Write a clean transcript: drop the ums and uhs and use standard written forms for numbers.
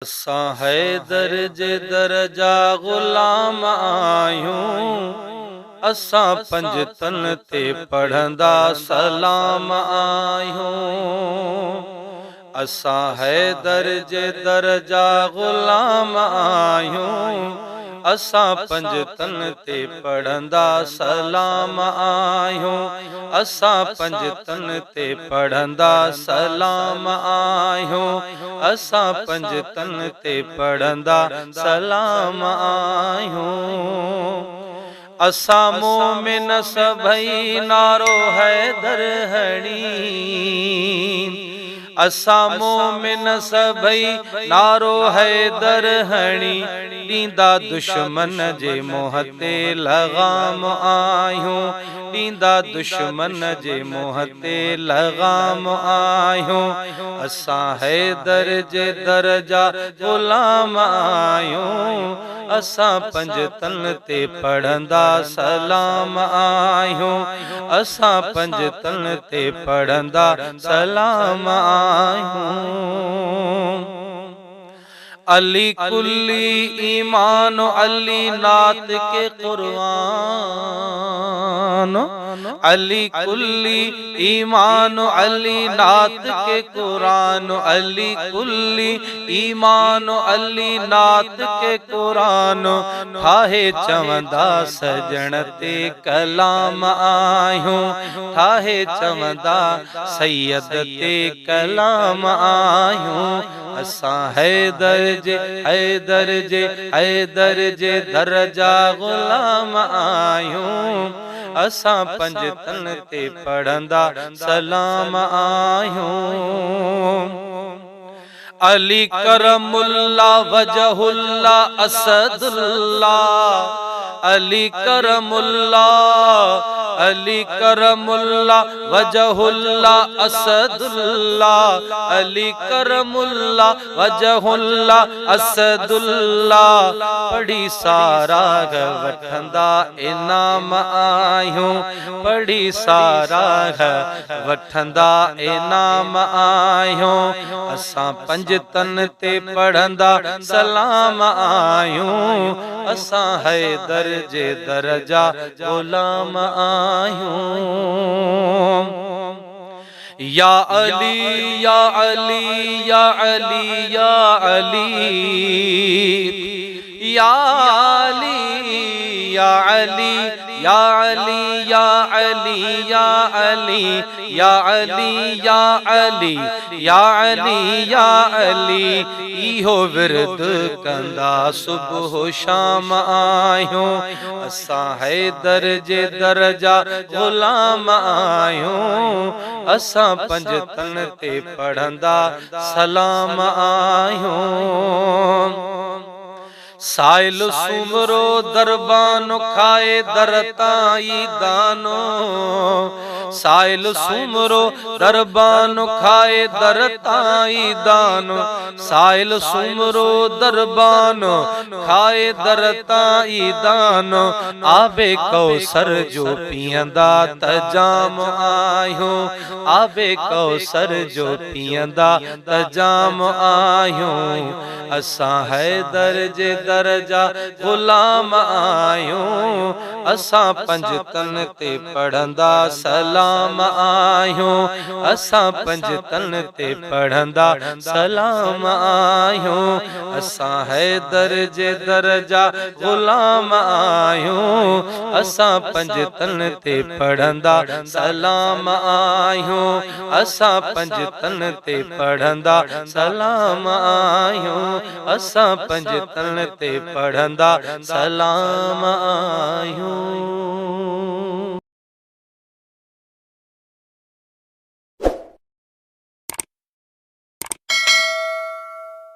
असां हैदर जे दरजा ग़ुलाम आहियूं। असां पंजतन ते पढ़ंदा सलाम आहियूं। असां हैदर जे दरजा ग़ुलाम आहियूं। असां पंजतन ते पढ़ंदा सलाम आहियूं। असां पंजतन ते पढ़ंदा सलाम आहियूं। असां पंजतन ते पढ़ंदा सलाम आहियूं। असां मोमिन सभई नारो हैदर हणी। असां मोमिन सभई नारो हैदर हणी। ॾींदा दुश्मन जे मुंह ते लगाम आहियूं। ॾींदा दुश्मन जे मुंह ते लगाम आहियूं। असां हैदर जे दरजा ग़ुलाम आहियूं। असां पंजतन ते पढ़ंदा सलाम आहियूं। असां पंजतन ते पढ़ंदा सलाम आहियूं। अली कुल्ली ईमान अली नात के कुर्बान। अली कुल्ली ईमान अली नात के कुरान। अली कुल्ली ईमान अली नात के कुरान। ठाहे चवंदा सजण ते कलाम आहियूं। ठाहे चवंदा सैयद ते कलाम आहियूं। असां हैदर जे दरजा ग़ुलाम आहियूं। असां पंजतन ते पढ़ंदा सलाम आहियूं। अली करमुल्ला वजहुल्ला असदुल्ला। अली करमुल्ला अली करमुल्ला वजहुल्ला असदुल्ला। अली करमुल्ला वजहुल्ला असदुल्ला। पढ़ी सारा वठंदा इनाम आहियूं। पढ़ी सारा वठंदा इनाम आहियूं। असां पंजतन ते पढ़ंदा सलाम आहियूं। असां हैदर जे दरजा ग़ुलाम आहियूं। या अली या अली या अली या अली या अली या अली या अली या अली या अली या अली या अली या अली या अली। इहो विरद कंदा सुबह शाम आहियूं। असां हैदर जे दरजा ग़ुलाम आहियूं। असां पंजतन ते पढ़ंदा सलाम आहियूं। साइल सुमरो दरबानो खाए दरताई दानो। साइल सुमरो दरबानो खाए दरताई दानो। साइल सुमरो दरबानो खाए दरताई दानो। आबे कौसर जो पीअंदा तजाम आहियूं। आबे कौसर जो पीअंदा तजाम आहियूं। असां हैदर जे दरजा ग़ुलाम आहियूं। असां पंजतन ते पढ़ंदा सलाम आहियूं। असां पंजतन ते पढ़ंदा सलाम आहियूं। असां हैदर जे दरजा ग़ुलाम आहियूं। असां पंजतन ते पढ़ंदा सलाम आहियूं। असां पंजतन ते पढ़ंदा सलाम आहियूं। असां पंजतन ते पढ़ंदा सलाम आहियूं।